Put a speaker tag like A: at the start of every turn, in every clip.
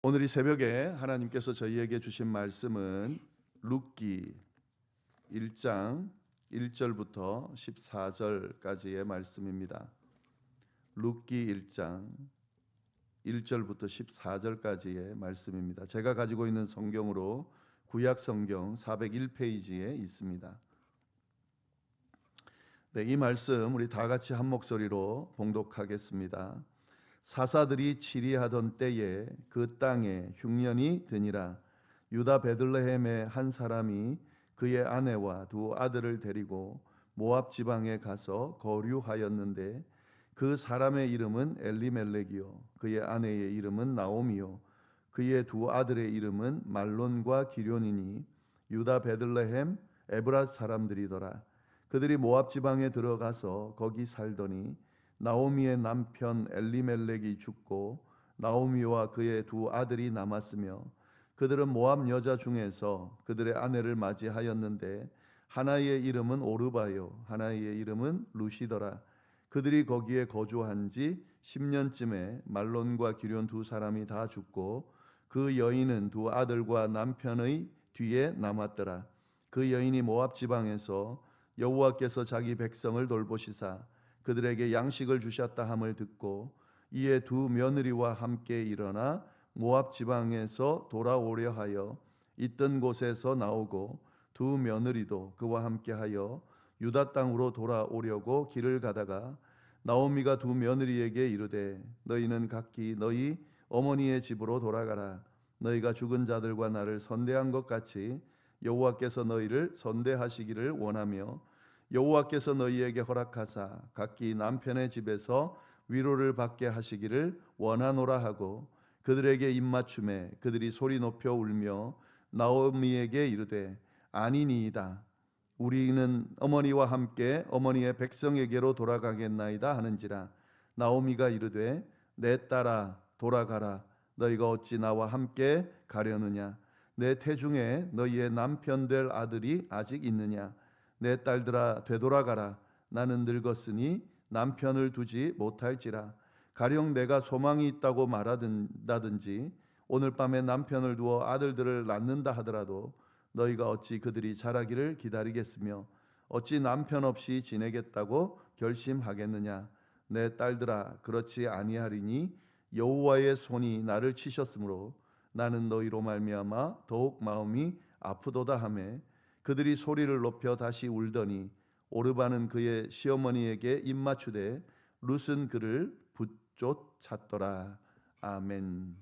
A: 오늘 이 새벽에 하나님께서 저희에게 주신 말씀은 룻기 1장 1절부터 14절까지의 말씀입니다. 룻기 1장 1절부터 14절까지의 말씀입니다. 제가 가지고 있는 성경으로 구약 성경 401페이지에 있습니다. 네, 이 말씀 우리 다 같이 한 목소리로 봉독하겠습니다. 사사들이 치리하던 때에 그 땅에 흉년이 드니라. 유다 베들레헴의 한 사람이 그의 아내와 두 아들을 데리고 모압 지방에 가서 거류하였는데 그 사람의 이름은 엘리멜렉이요 그의 아내의 이름은 나오미요 그의 두 아들의 이름은 말론과 기런이니 유다 베들레헴 에브랏 사람들이더라. 그들이 모압 지방에 들어가서 거기 살더니 나오미의 남편 엘리멜렉이 죽고 나오미와 그의 두 아들이 남았으며 그들은 모압 여자 중에서 그들의 아내를 맞이하였는데 하나의 이름은 오르바요 하나의 이름은 루시더라. 그들이 거기에 거주한 지 10년쯤에 말론과 기런 두 사람이 다 죽고 그 여인은 두 아들과 남편의 뒤에 남았더라. 그 여인이 모압 지방에서 여호와께서 자기 백성을 돌보시사 그들에게 양식을 주셨다 함을 듣고 이에 두 며느리와 함께 일어나 모압 지방에서 돌아오려 하여 있던 곳에서 나오고 두 며느리도 그와 함께하여 유다 땅으로 돌아오려고 길을 가다가 나오미가 두 며느리에게 이르되 너희는 각기 너희 어머니의 집으로 돌아가라. 너희가 죽은 자들과 나를 선대한 것 같이 여호와께서 너희를 선대하시기를 원하며 여호와께서 너희에게 허락하사 각기 남편의 집에서 위로를 받게 하시기를 원하노라 하고 그들에게 입맞춤에 그들이 소리 높여 울며 나오미에게 이르되 아니니이다. 우리는 어머니와 함께 어머니의 백성에게로 돌아가겠나이다 하는지라. 나오미가 이르되 내 딸아 돌아가라. 너희가 어찌 나와 함께 가려느냐. 내 태중에 너희의 남편 될 아들이 아직 있느냐. 내 딸들아 되돌아가라. 나는 늙었으니 남편을 두지 못할지라. 가령 내가 소망이 있다고 말하든지 오늘 밤에 남편을 두어 아들들을 낳는다 하더라도 너희가 어찌 그들이 자라기를 기다리겠으며 어찌 남편 없이 지내겠다고 결심하겠느냐. 내 딸들아 그렇지 아니하리니 여호와의 손이 나를 치셨으므로 나는 너희로 말미암아 더욱 마음이 아프도다 하매 그들이 소리를 높여 다시 울더니 오르바는 그의 시어머니에게 입맞추되 룻은 그를 붙쫓았더라. 아멘.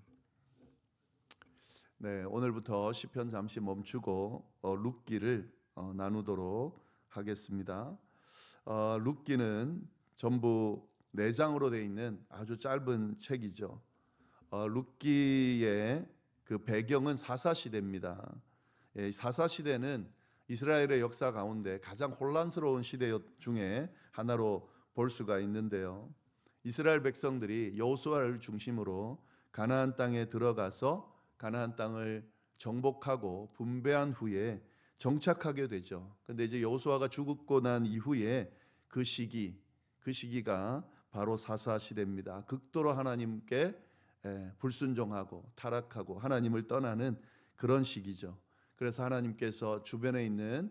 A: 네, 오늘부터 시편 잠시 멈추고 룻기를 나누도록 하겠습니다. 룻기는 전부 4장으로 되어 있는 아주 짧은 책이죠. 룻기의 그 배경은 사사 시대입니다. 사사 시대는 이스라엘의 역사 가운데 가장 혼란스러운 시대 중에 하나로 볼 수가 있는데요. 이스라엘 백성들이 여호수아를 중심으로 가나안 땅에 들어가서 가나안 땅을 정복하고 분배한 후에 정착하게 되죠. 그런데 이제 여호수아가 죽고 난 이후에 그 시기가 바로 사사 시대입니다. 극도로 하나님께 불순종하고 타락하고 하나님을 떠나는 그런 시기죠. 그래서 하나님께서 주변에 있는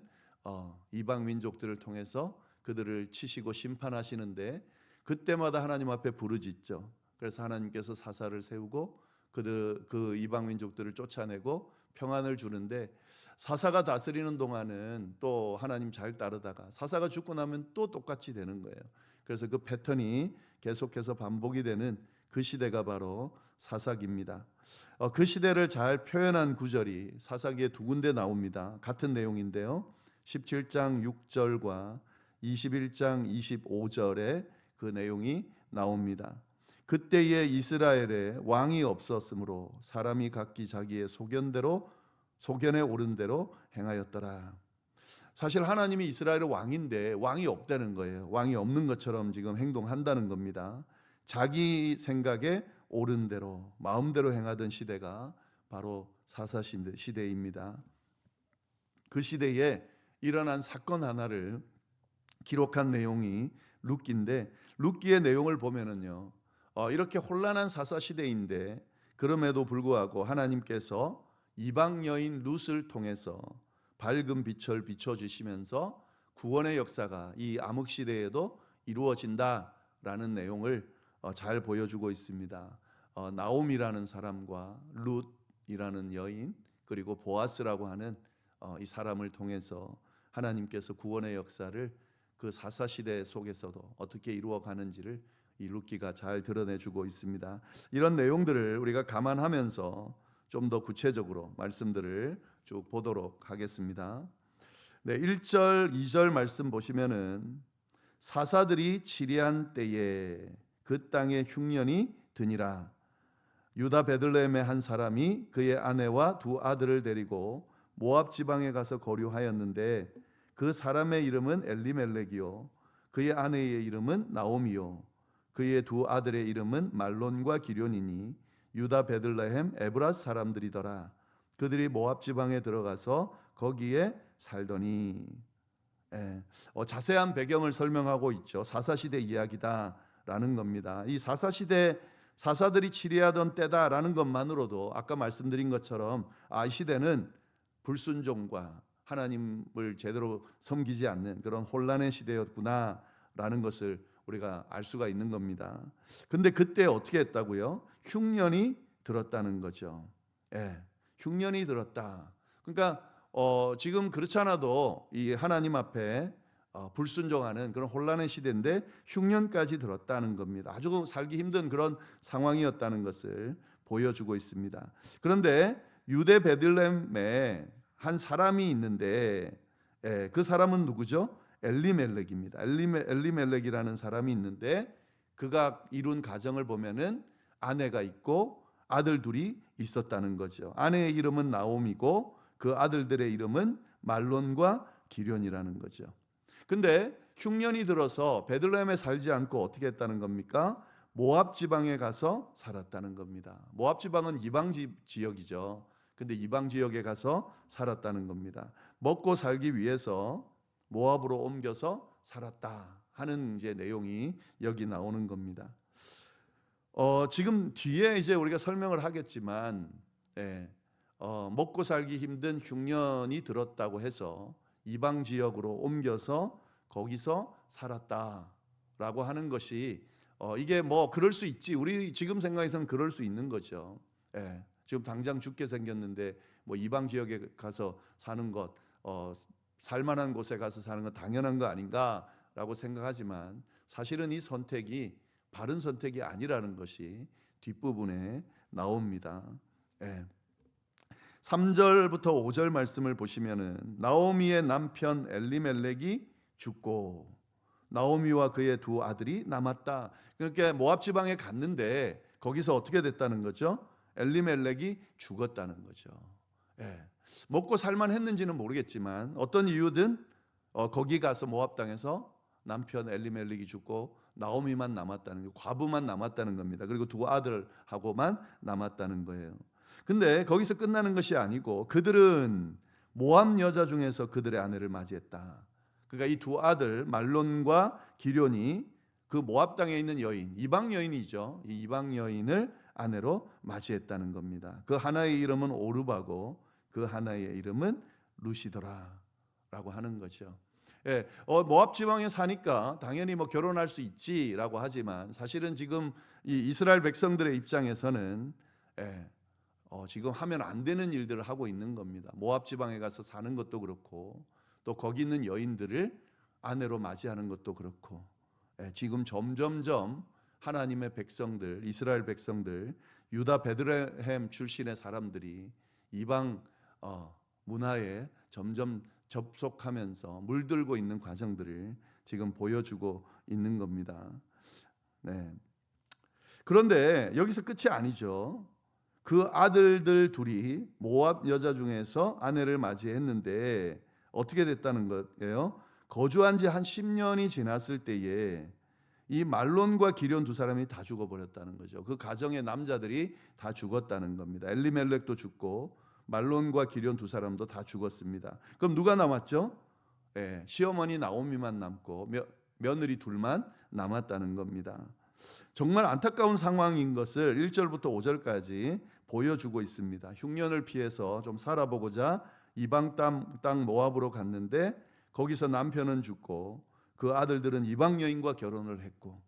A: 이방 민족들을 통해서 그들을 치시고 심판하시는데 그때마다 하나님 앞에 부르짖죠. 그래서 하나님께서 사사를 세우고 그 이방 민족들을 쫓아내고 평안을 주는데 사사가 다스리는 동안은 또 하나님 잘 따르다가 사사가 죽고 나면 또 똑같이 되는 거예요. 그래서 그 패턴이 계속해서 반복이 되는 그 시대가 바로 사사기입니다. 그 시대를 잘 표현한 구절이 사사기에 두 군데 나옵니다. 같은 내용인데요. 17장 6절과 21장 25절에 그 내용이 나옵니다. 그때에 이스라엘에 왕이 없었으므로 사람이 각기 자기의 소견에 오른 대로 행하였더라. 사실 하나님이 이스라엘의 왕인데 왕이 없다는 거예요. 왕이 없는 것처럼 지금 행동한다는 겁니다. 자기 생각에 옳은 대로 마음대로 행하던 시대가 바로 사사 시대입니다. 그 시대에 일어난 사건 하나를 기록한 내용이 룻기인데 룻기의 내용을 보면은요, 이렇게 혼란한 사사 시대인데 그럼에도 불구하고 하나님께서 이방 여인 룻을 통해서 밝은 빛을 비춰주시면서 구원의 역사가 이 암흑 시대에도 이루어진다라는 내용을 잘 보여주고 있습니다. 나옴이라는 사람과 룻이라는 여인, 그리고 보아스라고 하는 이 사람을 통해서 하나님께서 구원의 역사를 그 사사시대 속에서도 어떻게 이루어가는지를 이 룻기가 잘 드러내주고 있습니다. 이런 내용들을 우리가 감안하면서 좀 더 구체적으로 말씀들을 쭉 보도록 하겠습니다. 네, 1절, 2절 말씀 보시면은 사사들이 치리한 때에 그 땅에 흉년이 드니라. 유다 베들레헴의 한 사람이 그의 아내와 두 아들을 데리고 모압 지방에 가서 거류하였는데 그 사람의 이름은 엘리멜렉이요 그의 아내의 이름은 나오미요 그의 두 아들의 이름은 말론과 기럐이니 유다 베들레헴 에브라스 사람들이더라. 그들이 모압 지방에 들어가서 거기에 살더니. 자세한 배경을 설명하고 있죠. 사사시대 이야기다라는 겁니다. 이 사사시대 사사들이 치리하던 때다라는 것만으로도 아까 말씀드린 것처럼 이 시대는 불순종과 하나님을 제대로 섬기지 않는 그런 혼란의 시대였구나라는 것을 우리가 알 수가 있는 겁니다. 근데 그때 어떻게 했다고요? 흉년이 들었다는 거죠. 흉년이 들었다. 그러니까 지금 그렇지 않아도 이 하나님 앞에 불순종하는 그런 혼란의 시대인데 흉년까지 들었다는 겁니다. 아주 살기 힘든 그런 상황이었다는 것을 보여주고 있습니다. 그런데 유대 베들레헴에 한 사람이 있는데 그 사람은 누구죠? 엘리멜렉입니다. 엘리멜렉이라는 사람이 있는데 그가 이룬 가정을 보면은 아내가 있고 아들 둘이 있었다는 거죠. 아내의 이름은 나옴이고 그 아들들의 이름은 말론과 기럐이라는 거죠. 근데 흉년이 들어서 베들레헴에 살지 않고 어떻게 했다는 겁니까? 모압 지방에 가서 살았다는 겁니다. 모압 지방은 이방 지역이죠. 근데 이방 지역에 가서 살았다는 겁니다. 먹고 살기 위해서 모압으로 옮겨서 살았다 하는 이제 내용이 여기 나오는 겁니다. 지금 뒤에 이제 우리가 설명을 하겠지만 먹고 살기 힘든 흉년이 들었다고 해서 이방 지역으로 옮겨서 거기서 살았다라고 하는 것이 이게 뭐 그럴 수 있지. 우리 지금 생각에서는 그럴 수 있는 거죠. 지금 당장 죽게 생겼는데 뭐 이방 지역에 가서 사는 것, 살만한 곳에 가서 사는 건 당연한 거 아닌가라고 생각하지만 사실은 이 선택이 바른 선택이 아니라는 것이 뒷부분에 나옵니다. 3절부터 5절 말씀을 보시면은 나오미의 남편 엘리멜렉이 죽고 나오미와 그의 두 아들이 남았다. 그러니까 모압 지방에 갔는데 거기서 어떻게 됐다는 거죠? 엘리멜렉이 죽었다는 거죠. 먹고 살만했는지는 모르겠지만 어떤 이유든 거기 가서 모압 땅에서 남편 엘리멜렉이 죽고 나오미만 남았다는 거, 과부만 남았다는 겁니다. 그리고 두 아들하고만 남았다는 거예요. 근데 거기서 끝나는 것이 아니고 그들은 모압 여자 중에서 그들의 아내를 맞이했다. 그러니까 이 두 아들 말론과 기럐이 그 모압 땅에 있는 여인, 이방 여인이죠. 이 이방 여인을 아내로 맞이했다는 겁니다. 그 하나의 이름은 오르바고 그 하나의 이름은 루시더라라고 하는 거죠. 모압 지방에 사니까 당연히 뭐 결혼할 수 있지라고 하지만 사실은 지금 이 이스라엘 백성들의 입장에서는 지금 하면 안 되는 일들을 하고 있는 겁니다. 모압 지방에 가서 사는 것도 그렇고 또 거기 있는 여인들을 아내로 맞이하는 것도 그렇고 지금 점점점 하나님의 백성들, 이스라엘 백성들, 유다 베들레헴 출신의 사람들이 이방 문화에 점점 접속하면서 물들고 있는 과정들을 지금 보여주고 있는 겁니다. 그런데 여기서 끝이 아니죠. 그 아들들 둘이 모압 여자 중에서 아내를 맞이했는데 어떻게 됐다는 거예요? 거주한 지 한 10년이 지났을 때에 이 말론과 기럐 두 사람이 다 죽어버렸다는 거죠. 그 가정의 남자들이 다 죽었다는 겁니다. 엘리멜렉도 죽고 말론과 기럐 두 사람도 다 죽었습니다. 그럼 누가 남았죠? 시어머니 나오미만 남고 며느리 둘만 남았다는 겁니다. 정말 안타까운 상황인 것을 1절부터 5절까지 보여주고 있습니다. 흉년을 피해서 좀 살아보고자 이방 땅 모압으로 갔는데 거기서 남편은 죽고 그 아들들은 이방 여인과 결혼을 했고,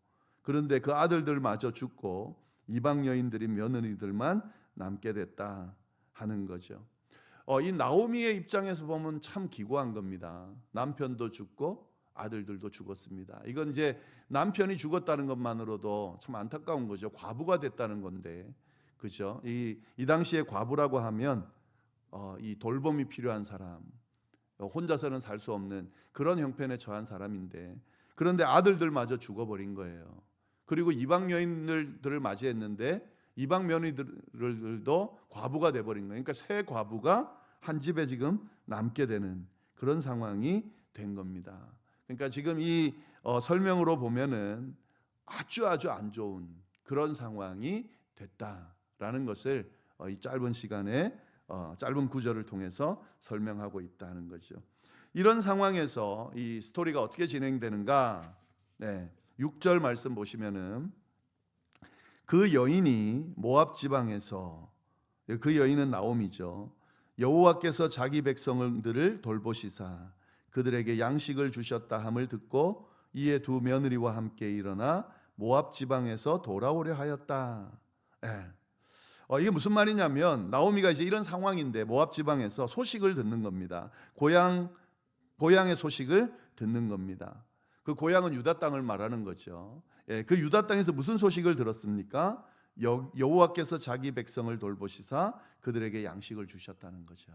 A: 그런데 그 아들들마저 죽고 이방 여인들인 며느리들만 남게 됐다 하는 거죠. 이 나오미의 입장에서 보면 참 기구한 겁니다. 남편도 죽고 아들들도 죽었습니다. 이건 이제 남편이 죽었다는 것만으로도 참 안타까운 거죠. 과부가 됐다는 건데, 그죠? 이 당시에 과부라고 하면 이 돌봄이 필요한 사람, 혼자서는 살 수 없는 그런 형편에 처한 사람인데, 그런데 아들들마저 죽어버린 거예요. 그리고 이방 여인들을 맞이했는데 이방 며느리들도 과부가 돼버린 거예요. 그러니까 세 과부가 한 집에 지금 남게 되는 그런 상황이 된 겁니다. 그러니까 지금 이 설명으로 보면은 아주 안 좋은 그런 상황이 됐다라는 것을 이 짧은 시간에 짧은 구절을 통해서 설명하고 있다는 거죠. 이런 상황에서 이 스토리가 어떻게 진행되는가? 네, 6절 말씀 보시면은 그 여인이 모압 지방에서, 그 여인은 나오미죠, 여호와께서 자기 백성들을 돌보시사 그들에게 양식을 주셨다 함을 듣고 이에 두 며느리와 함께 일어나 모압 지방에서 돌아오려 하였다. 예. 이게 무슨 말이냐면 나오미가 이제 이런 상황인데 모압 지방에서 소식을 듣는 겁니다. 고향의 소식을 듣는 겁니다. 그 고향은 유다 땅을 말하는 거죠. 예, 그 유다 땅에서 무슨 소식을 들었습니까? 여호와께서 자기 백성을 돌보시사 그들에게 양식을 주셨다는 거죠.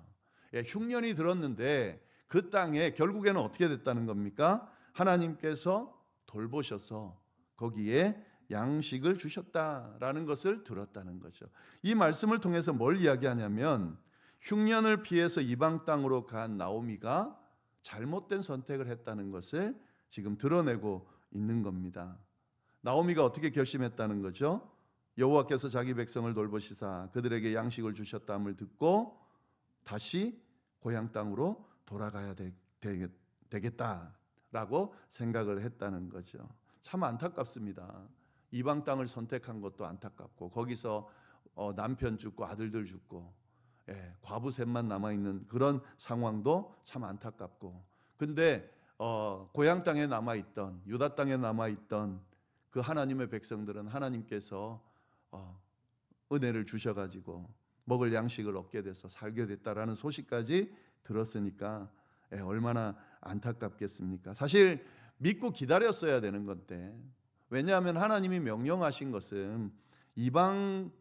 A: 예, 흉년이 들었는데 그 땅에 결국에는 어떻게 됐다는 겁니까? 하나님께서 돌보셔서 거기에 양식을 주셨다라는 것을 들었다는 거죠. 이 말씀을 통해서 뭘 이야기하냐면 흉년을 피해서 이방 땅으로 간 나오미가 잘못된 선택을 했다는 것을 지금 드러내고 있는 겁니다. 나오미가 어떻게 결심했다는 거죠? 여호와께서 자기 백성을 돌보시사 그들에게 양식을 주셨다함을 듣고 다시 고향 땅으로 돌아가야 되겠다라고 생각을 했다는 거죠. 참 안타깝습니다. 이방 땅을 선택한 것도 안타깝고 거기서 남편 죽고 아들들 죽고 과부 셋만 남아있는 그런 상황도 참 안타깝고, 근데 고향 땅에 남아있던 유다 땅에 남아있던 그 하나님의 백성들은 하나님께서 은혜를 주셔가지고 먹을 양식을 얻게 돼서 살게 됐다라는 소식까지 들었으니까 얼마나 안타깝겠습니까? 사실 믿고 기다렸어야 되는 건데, 왜냐하면 하나님이 명령하신 것은 이방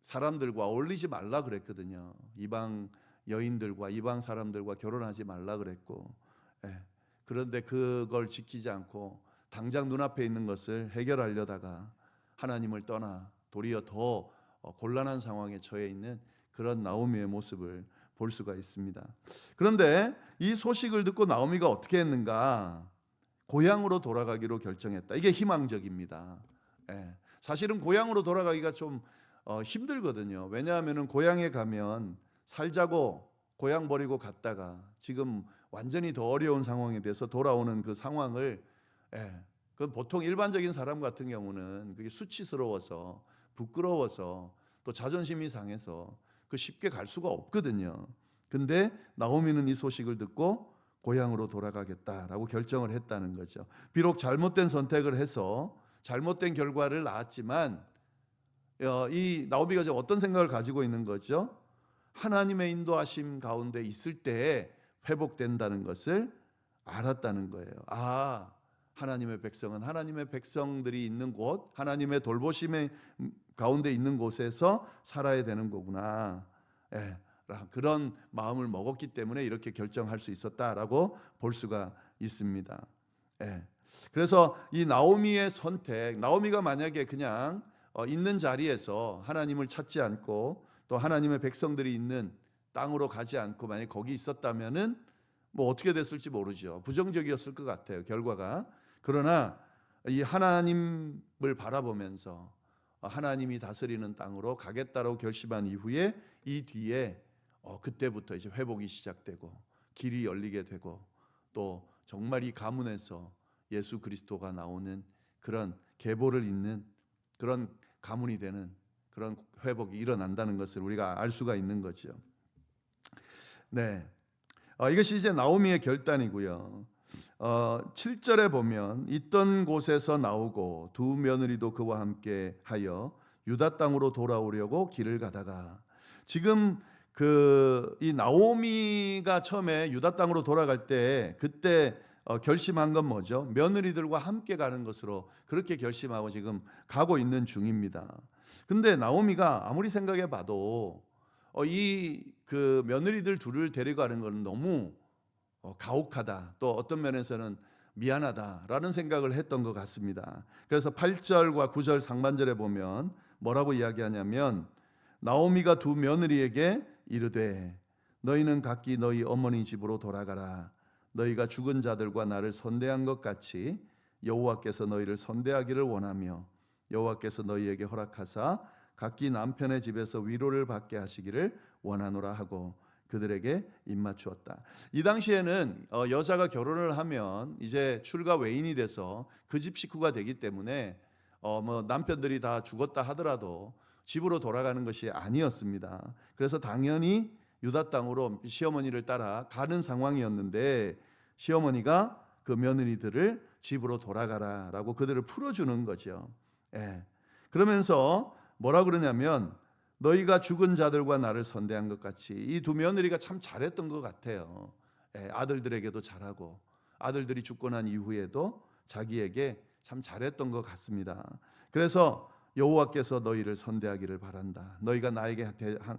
A: 사람들과 어울리지 말라 그랬거든요. 이방 여인들과 이방 사람들과 결혼하지 말라 그랬고, 그런데 그걸 지키지 않고 당장 눈앞에 있는 것을 해결하려다가 하나님을 떠나 도리어 더 곤란한 상황에 처해 있는 그런 나오미의 모습을 볼 수가 있습니다. 그런데 이 소식을 듣고 나오미가 어떻게 했는가? 고향으로 돌아가기로 결정했다. 이게 희망적입니다. 사실은 고향으로 돌아가기가 좀 힘들거든요. 왜냐하면 고향에 가면 살자고 고향 버리고 갔다가 지금 완전히 더 어려운 상황에 대해서 돌아오는 그 상황을, 그 보통 일반적인 사람 같은 경우는 그게 수치스러워서 부끄러워서 또 자존심이 상해서 그 쉽게 갈 수가 없거든요. 근데 나오미는 이 소식을 듣고 고향으로 돌아가겠다라고 결정을 했다는 거죠. 비록 잘못된 선택을 해서 잘못된 결과를 낳았지만 이 나오미가 지금 어떤 생각을 가지고 있는 거죠? 하나님의 인도하심 가운데 있을 때에 회복된다는 것을 알았다는 거예요. 하나님의 백성은 하나님의 백성들이 있는 곳, 하나님의 돌보심의 가운데 있는 곳에서 살아야 되는 거구나. 그런 마음을 먹었기 때문에 이렇게 결정할 수 있었다라고 볼 수가 있습니다. 그래서 이 나오미의 선택, 나오미가 만약에 그냥 있는 자리에서 하나님을 찾지 않고 또 하나님의 백성들이 있는 땅으로 가지 않고 만약 거기 있었다면은 뭐 어떻게 됐을지 모르죠. 부정적이었을 것 같아요, 결과가. 그러나 이 하나님을 바라보면서 하나님이 다스리는 땅으로 가겠다라고 결심한 이후에 이 뒤에 그때부터 이제 회복이 시작되고 길이 열리게 되고 또 정말 이 가문에서 예수 그리스도가 나오는 그런 계보를 잇는 그런 가문이 되는 그런 회복이 일어난다는 것을 우리가 알 수가 있는 거죠. 네, 이것이 이제 나오미의 결단이고요. 7절에 보면 있던 곳에서 나오고 두 며느리도 그와 함께 하여 유다 땅으로 돌아오려고 길을 가다가, 지금 이 나오미가 처음에 유다 땅으로 돌아갈 때 그때 결심한 건 뭐죠? 며느리들과 함께 가는 것으로 그렇게 결심하고 지금 가고 있는 중입니다. 근데 나오미가 아무리 생각해 봐도 이 그 며느리들 둘을 데려가는 건 너무 가혹하다, 또 어떤 면에서는 미안하다라는 생각을 했던 것 같습니다. 그래서 8절과 9절 상반절에 보면 뭐라고 이야기하냐면, 나오미가 두 며느리에게 이르되 너희는 각기 너희 어머니 집으로 돌아가라. 너희가 죽은 자들과 나를 선대한 것 같이 여호와께서 너희를 선대하기를 원하며 여호와께서 너희에게 허락하사 각기 남편의 집에서 위로를 받게 하시기를 원하노라 하고 그들에게 입맞추었다. 이 당시에는 여자가 결혼을 하면 이제 출가 외인이 돼서 그 집 식구가 되기 때문에 뭐 남편들이 다 죽었다 하더라도 집으로 돌아가는 것이 아니었습니다. 그래서 당연히 유다 땅으로 시어머니를 따라 가는 상황이었는데, 시어머니가 그 며느리들을 집으로 돌아가라라고 그들을 풀어주는 거죠. 예. 그러면서 뭐라 그러냐면, 너희가 죽은 자들과 나를 선대한 것 같이. 이 두 며느리가 참 잘했던 것 같아요. 아들들에게도 잘하고 아들들이 죽고 난 이후에도 자기에게 참 잘했던 것 같습니다. 그래서 여호와께서 너희를 선대하기를 바란다. 너희가 나에게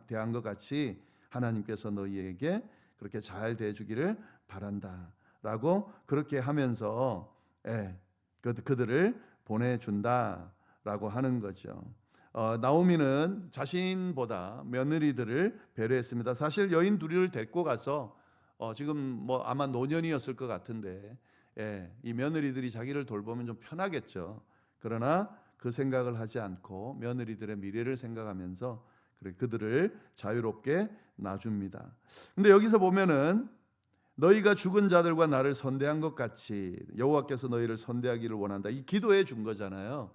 A: 대한 것 같이 하나님께서 너희에게 그렇게 잘 대해주기를 바란다 라고 그렇게 하면서 그들을 보내준다라고 하는 거죠. 나오미는 자신보다 며느리들을 배려했습니다. 사실 여인 둘을 데리고 가서 지금 뭐 아마 노년이었을 것 같은데, 이 며느리들이 자기를 돌보면 좀 편하겠죠. 그러나 그 생각을 하지 않고 며느리들의 미래를 생각하면서 그들을 자유롭게 놔줍니다. 근데 여기서 보면은 너희가 죽은 자들과 나를 선대한 것 같이 여호와께서 너희를 선대하기를 원한다. 이 기도해 준 거잖아요.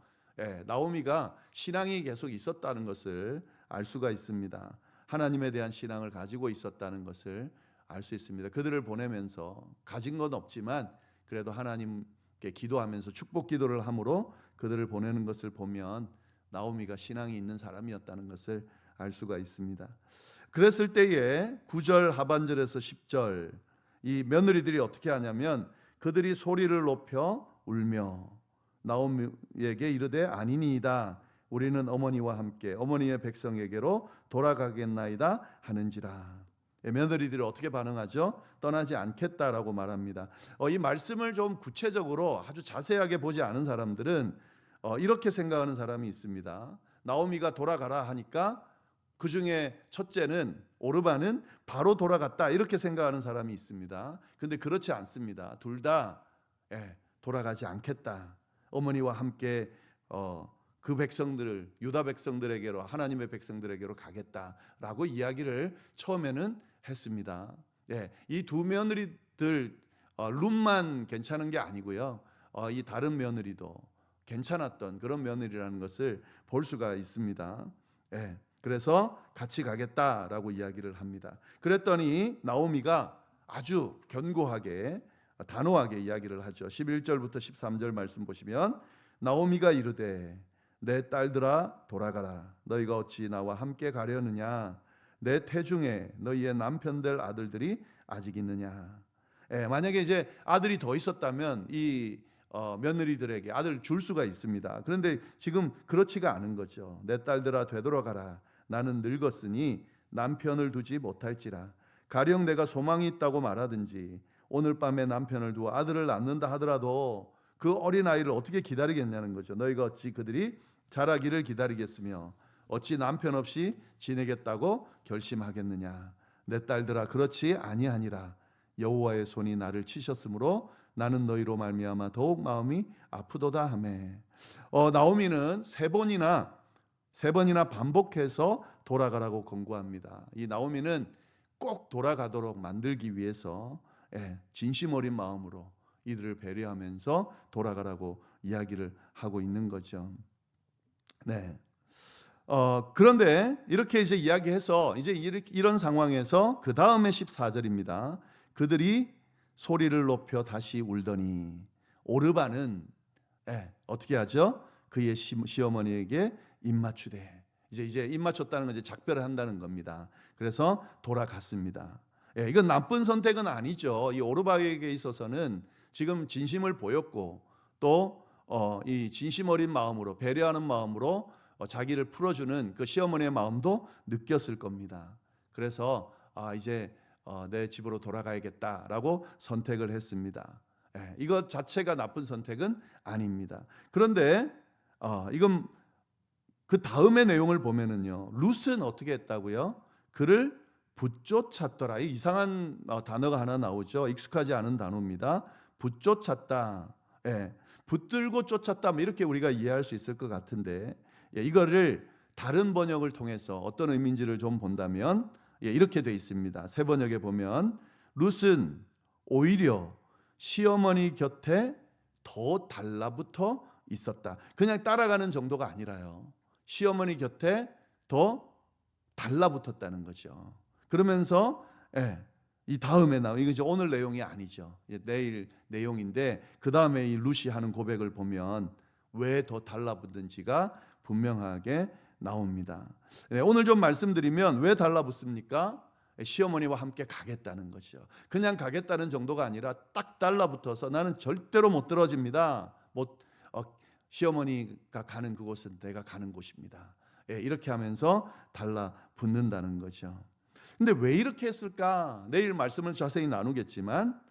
A: 나오미가 신앙이 계속 있었다는 것을 알 수가 있습니다. 하나님에 대한 신앙을 가지고 있었다는 것을 알 수 있습니다. 그들을 보내면서 가진 건 없지만 그래도 하나님께 기도하면서 축복 기도를 함으로 그들을 보내는 것을 보면 나오미가 신앙이 있는 사람이었다는 것을 알 수가 있습니다. 그랬을 때에 9절 하반절에서 10절 이 며느리들이 어떻게 하냐면, 그들이 소리를 높여 울며 나오미에게 이르되 아니니이다. 우리는 어머니와 함께 어머니의 백성에게로 돌아가겠나이다 하는지라. 며느리들이 어떻게 반응하죠? 떠나지 않겠다라고 말합니다. 이 말씀을 좀 구체적으로 아주 자세하게 보지 않은 사람들은 이렇게 생각하는 사람이 있습니다. 나오미가 돌아가라 하니까 그 중에 첫째는, 오르반은 바로 돌아갔다 이렇게 생각하는 사람이 있습니다. 근데 그렇지 않습니다. 둘 다 돌아가지 않겠다. 어머니와 함께 그 백성들을 유다 백성들에게로, 하나님의 백성들에게로 가겠다라고 이야기를 처음에는 했습니다. 이 두 며느리들 룸만 괜찮은 게 아니고요. 이 다른 며느리도 괜찮았던 그런 며느리라는 것을 볼 수가 있습니다. 그래서 같이 가겠다라고 이야기를 합니다. 그랬더니 나오미가 아주 견고하게 단호하게 이야기를 하죠. 11절부터 13절 말씀 보시면, 나오미가 이르되 내 딸들아 돌아가라. 너희가 어찌 나와 함께 가려느냐. 내 태중에 너희의 남편 될 아들들이 아직 있느냐. 만약에 이제 아들이 더 있었다면 이 며느리들에게 아들 줄 수가 있습니다. 그런데 지금 그렇지가 않은 거죠. 내 딸들아 되돌아가라. 나는 늙었으니 남편을 두지 못할지라. 가령 내가 소망이 있다고 말하든지 오늘 밤에 남편을 두어 아들을 낳는다 하더라도 그 어린 아이를 어떻게 기다리겠냐는 거죠. 너희가 어찌 그들이 자라기를 기다리겠으며 어찌 남편 없이 지내겠다고 결심하겠느냐. 내 딸들아 그렇지 아니하니라. 여호와의 손이 나를 치셨으므로 나는 너희로 말미암아 더욱 마음이 아프도다 하매. 나오미는 세 번이나 반복해서 돌아가라고 권고합니다. 이 나오미는 꼭 돌아가도록 만들기 위해서 진심 어린 마음으로 이들을 배려하면서 돌아가라고 이야기를 하고 있는 거죠. 네. 그런데 이렇게 이제 이야기해서 이제 이런 상황에서 그 다음에 14절입니다. 그들이 소리를 높여 다시 울더니 오르반은 어떻게 하죠? 그의 시어머니에게 입맞추되 이제 입맞췄다는 건 이제 작별을 한다는 겁니다. 그래서 돌아갔습니다. 이건 나쁜 선택은 아니죠. 이 오르박에게 있어서는 지금 진심을 보였고 또 이 진심 어린 마음으로 배려하는 마음으로 자기를 풀어주는 그 시어머니의 마음도 느꼈을 겁니다. 그래서 이제 내 집으로 돌아가야겠다라고 선택을 했습니다. 이것 자체가 나쁜 선택은 아닙니다. 그런데 이건 그 다음의 내용을 보면은요, 룻은 어떻게 했다고요? 그를 붙쫓았더라. 이상한 단어가 하나 나오죠. 익숙하지 않은 단어입니다. 붙쫓았다. 붙들고 쫓았다. 뭐 이렇게 우리가 이해할 수 있을 것 같은데, 이거를 다른 번역을 통해서 어떤 의미인지를 좀 본다면 이렇게 돼 있습니다. 새 번역에 보면 룻은 오히려 시어머니 곁에 더 달라붙어 있었다. 그냥 따라가는 정도가 아니라요. 시어머니 곁에 더 달라붙었다는 거죠. 그러면서 이 다음에 이거 오늘 내용이 아니죠. 내일 내용인데 그 다음에 이 룻이 하는 고백을 보면 왜 더 달라붙는지가 분명하게 나옵니다. 오늘 좀 말씀드리면 왜 달라붙습니까? 시어머니와 함께 가겠다는 거죠. 그냥 가겠다는 정도가 아니라 딱 달라붙어서 나는 절대로 못 떨어집니다. 시어머니가 가는 그곳은 내가 가는 곳입니다. 이렇게 하면서 달라붙는다는 거죠. 근데 왜 이렇게 했을까? 내일 말씀을 자세히 나누겠지만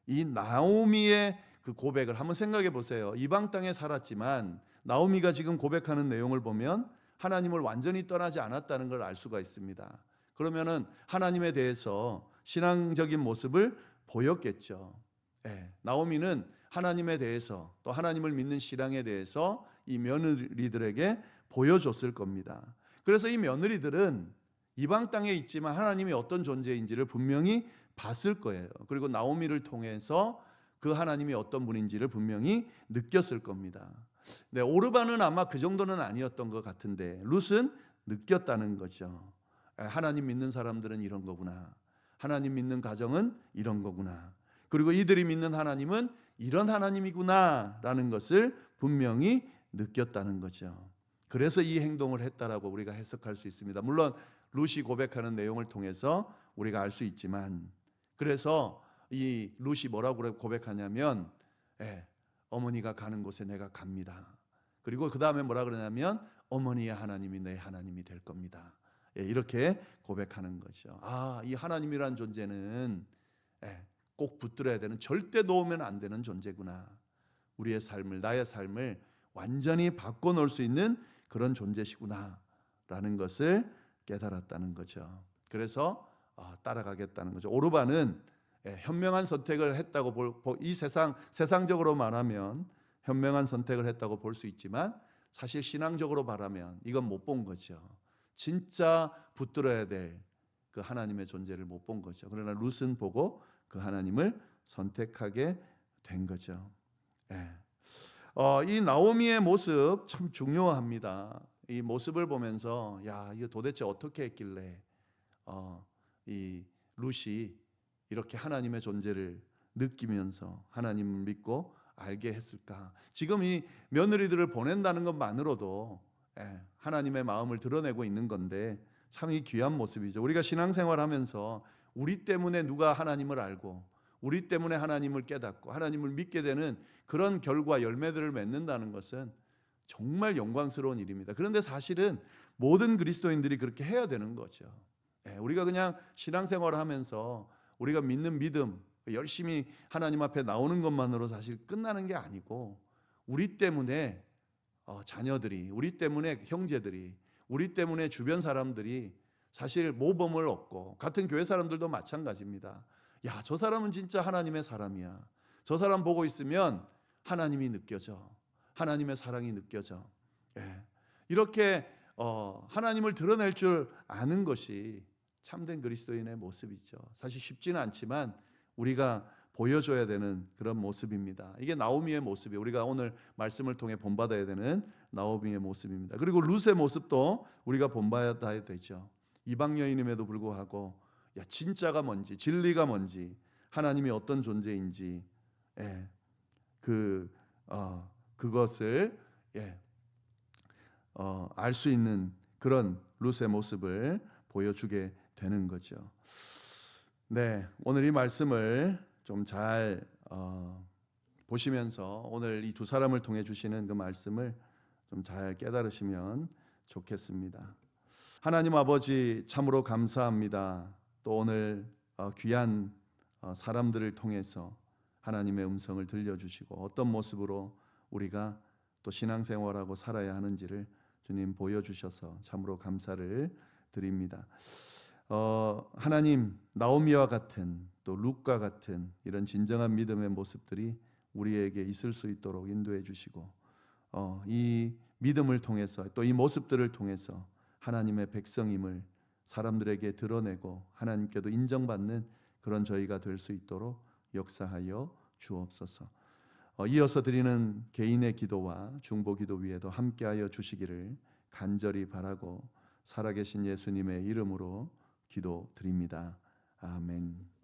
A: 이 나오미의 그 고백을 한번 생각해 보세요. 이방 땅에 살았지만 나오미가 지금 고백하는 내용을 보면 하나님을 완전히 떠나지 않았다는 걸 알 수가 있습니다. 그러면은 하나님에 대해서 신앙적인 모습을 보였겠죠. 나오미는 하나님에 대해서 또 하나님을 믿는 신앙에 대해서 이 며느리들에게 보여줬을 겁니다. 그래서 이 며느리들은 이방 땅에 있지만 하나님이 어떤 존재인지를 분명히 봤을 거예요. 그리고 나오미를 통해서 그 하나님이 어떤 분인지를 분명히 느꼈을 겁니다. 오르반은 아마 그 정도는 아니었던 것 같은데 룻은 느꼈다는 거죠. 하나님 믿는 사람들은 이런 거구나. 하나님 믿는 가정은 이런 거구나. 그리고 이들이 믿는 하나님은 이런 하나님이구나 라는 것을 분명히 느꼈다는 거죠. 그래서 이 행동을 했다라고 우리가 해석할 수 있습니다. 물론 룻이 고백하는 내용을 통해서 우리가 알 수 있지만, 그래서 이 룻이 뭐라고 고백하냐면 어머니가 가는 곳에 내가 갑니다. 그리고 그 다음에 뭐라 그러냐면 어머니의 하나님이 내 하나님이 될 겁니다. 이렇게 고백하는 거죠. 이 하나님이란 존재는 꼭 붙들어야 되는, 절대 놓으면 안 되는 존재구나. 우리의 삶을, 나의 삶을 완전히 바꿔놓을 수 있는 그런 존재시구나 라는 것을 깨달았다는 거죠. 그래서 따라가겠다는 거죠. 오르반은 현명한 선택을 했다고 이 세상적으로 말하면 현명한 선택을 했다고 볼 수 있지만 사실 신앙적으로 말하면 이건 못 본 거죠. 진짜 붙들어야 될 그 하나님의 존재를 못 본 거죠. 그러나 룻은 보고 그 하나님을 선택하게 된 거죠. 이 나오미의 모습 참 중요합니다. 이 모습을 보면서 이거 도대체 어떻게 했길래 이 룻이 이렇게 하나님의 존재를 느끼면서 하나님을 믿고 알게 했을까? 지금 이 며느리들을 보낸다는 것만으로도 하나님의 마음을 드러내고 있는 건데 참 이 귀한 모습이죠. 우리가 신앙생활하면서 우리 때문에 누가 하나님을 알고 우리 때문에 하나님을 깨닫고 하나님을 믿게 되는 그런 결과 열매들을 맺는다는 것은 정말 영광스러운 일입니다. 그런데 사실은 모든 그리스도인들이 그렇게 해야 되는 거죠. 우리가 그냥 신앙생활을 하면서 우리가 믿는 믿음 열심히 하나님 앞에 나오는 것만으로 사실 끝나는 게 아니고 우리 때문에 자녀들이, 우리 때문에 형제들이, 우리 때문에 주변 사람들이 사실 모범을 얻고, 같은 교회 사람들도 마찬가지입니다. 저 사람은 진짜 하나님의 사람이야. 저 사람 보고 있으면 하나님이 느껴져. 하나님의 사랑이 느껴져. 이렇게 하나님을 드러낼 줄 아는 것이 참된 그리스도인의 모습이죠. 사실 쉽지는 않지만 우리가 보여줘야 되는 그런 모습입니다. 이게 나오미의 모습이 우리가 오늘 말씀을 통해 본받아야 되는 나오미의 모습입니다. 그리고 룻의 모습도 우리가 본받아야 되죠. 이방 여인임에도 불구하고 진짜가 뭔지, 진리가 뭔지, 하나님이 어떤 존재인지 그것을 알 수 있는 그런 룻의 모습을 보여주게 되는 거죠. 네, 오늘 이 말씀을 좀 잘 보시면서 오늘 이 두 사람을 통해 주시는 그 말씀을 좀 잘 깨달으시면 좋겠습니다. 하나님 아버지 참으로 감사합니다. 또 오늘 귀한 사람들을 통해서 하나님의 음성을 들려주시고 어떤 모습으로 우리가 또 신앙생활하고 살아야 하는지를 주님 보여주셔서 참으로 감사를 드립니다. 하나님 나오미와 같은 또 룻과 같은 이런 진정한 믿음의 모습들이 우리에게 있을 수 있도록 인도해 주시고 이 믿음을 통해서 또 이 모습들을 통해서 하나님의 백성임을 사람들에게 드러내고 하나님께도 인정받는 그런 저희가 될 수 있도록 역사하여 주옵소서. 이어서 드리는 개인의 기도와 중보 기도 위에도 함께하여 주시기를 간절히 바라고 살아계신 예수님의 이름으로 기도드립니다. 아멘.